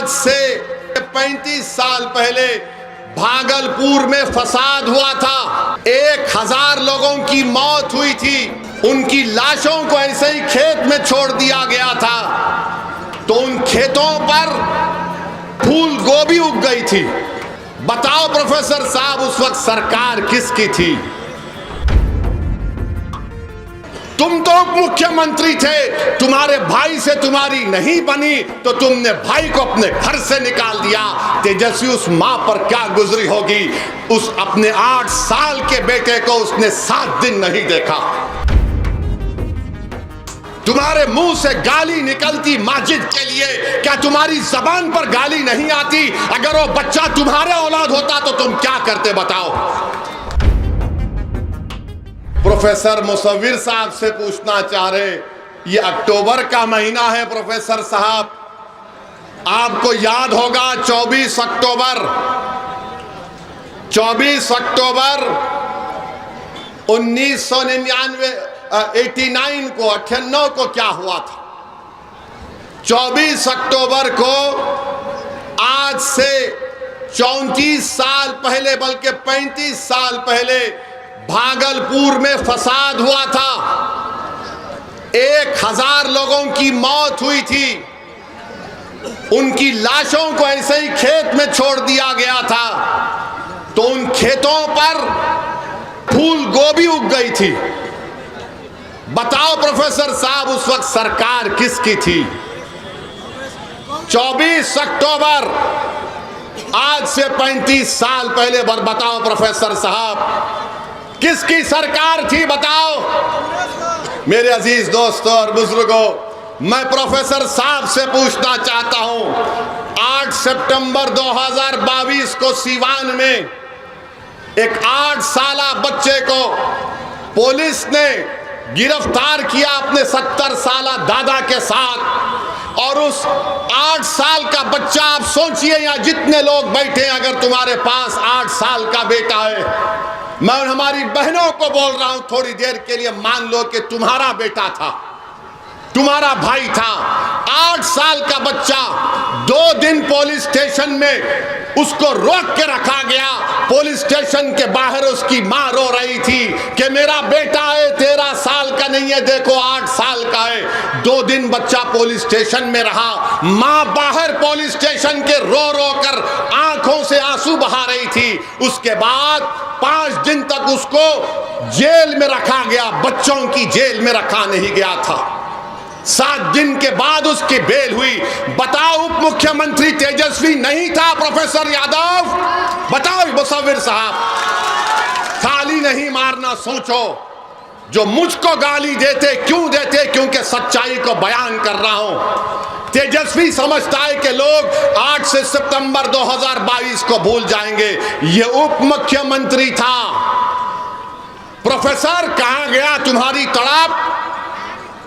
आज से 35 साल पहले भागलपुर में फसाद हुआ था। 1000 लोगों की मौत हुई थी। उनकी लाशों को ऐसे ही खेत में छोड़ दिया गया था, तो उन खेतों पर फूल गोभी उग गई थी। बताओ प्रोफेसर साहब, उस वक्त सरकार किसकी थी? तुम तो उप मुख्यमंत्री थे, तुम्हारे भाई से तुम्हारी नहीं बनी तो तुमने भाई को अपने घर से निकाल दिया। तेजस्वी उस मां पर क्या गुजरी होगी, उस अपने 8 साल के बेटे को उसने 7 दिन नहीं देखा। तुम्हारे मुंह से गाली निकलती माजिद के लिए, क्या तुम्हारी जबान पर गाली नहीं आती? अगर वो बच्चा तुम्हारे औलाद होता तो तुम क्या करते बताओ? प्रोफेसर मुसव्विर साहब से पूछना चाह रहे, ये अक्टूबर का महीना है प्रोफेसर साहब, आपको याद होगा 24 अक्टूबर 1999 89 को 98 को क्या हुआ था? 24 अक्टूबर को आज से 34 साल पहले, बल्कि 35 साल पहले भागलपुर में फसाद हुआ था। 1000 लोगों की मौत हुई थी। उनकी लाशों को ऐसे ही खेत में छोड़ दिया गया था, तो उन खेतों पर फूल गोभी उग गई थी। बताओ प्रोफेसर साहब, उस वक्त सरकार किसकी थी? 24 अक्टूबर आज से 35 साल पहले, बताओ प्रोफेसर साहब, किसकी सरकार थी? बताओ मेरे अजीज दोस्तों और बुजुर्गों, मैं प्रोफेसर साहब से पूछना चाहता हूं, 8 सितंबर 2022 को सीवान में एक 8 साला बच्चे को पुलिस ने गिरफ्तार किया अपने 70 साला दादा के साथ, और उस 8 साल का बच्चा, आप सोचिए यहाँ जितने लोग बैठे हैं, अगर तुम्हारे पास 8 साल का बेटा है, मैं हमारी बहनों को बोल रहा हूं, थोड़ी देर के लिए मान लो कि तुम्हारा बेटा था, तुम्हारा भाई था, 8 साल का बच्चा, 2 दिन पुलिस स्टेशन में उसको रोक के रखा गया। पुलिस स्टेशन के बाहर उसकी मां रो रही थी कि मेरा बेटा है, 13 साल का नहीं है, देखो 8 साल का है। 2 दिन बच्चा पुलिस स्टेशन में रहा, मां बाहर पुलिस स्टेशन के रो रो कर आंखों से आंसू बहा रही थी। उसके बाद 5 दिन तक उसको जेल में रखा गया, बच्चों की जेल में रखा नहीं गया था। 7 दिन के बाद उसकी बेल हुई। बताओ, उप मुख्यमंत्री तेजस्वी नहीं था प्रोफेसर यादव? बताओ मुसव्विर साहब, ताली नहीं मारना, सोचो। जो मुझको गाली देते क्यों देते? क्योंकि सच्चाई को बयान कर रहा हूं। तेजस्वी समझता है कि लोग 8 सितंबर 2022 को भूल जाएंगे। ये उप मुख्यमंत्री था। प्रोफेसर, कहां गया तुम्हारी तड़प?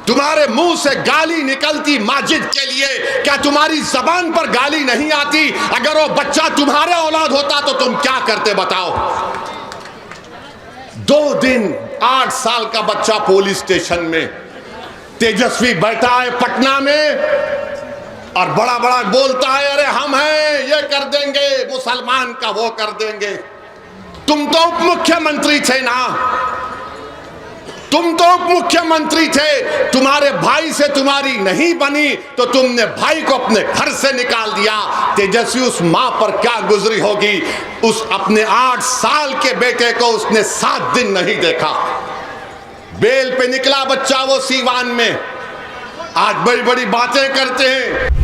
तुम्हारे मुंह से गाली निकलती माजिद के लिए, क्या तुम्हारी जबान पर गाली नहीं आती? अगर वो बच्चा तुम्हारे औलाद होता तो तुम क्या करते बताओ? 2 दिन 8 साल का बच्चा पुलिस स्टेशन में, तेजस्वी बैठा है पटना में और बड़ा बड़ा बोलता है, अरे हम हैं, ये कर देंगे, मुसलमान का वो कर देंगे। तुम तो उप मुख्यमंत्री थे ना, तुम तो उप मुख्यमंत्री थे, तुम्हारे भाई से तुम्हारी नहीं बनी तो तुमने भाई को अपने घर से निकाल दिया। तेजस्वी उस मां पर क्या गुजरी होगी, उस अपने 8 साल के बेटे को उसने 7 दिन नहीं देखा। बेल पे निकला बच्चा वो सीवान में, आज बड़ी बड़ी बातें करते हैं।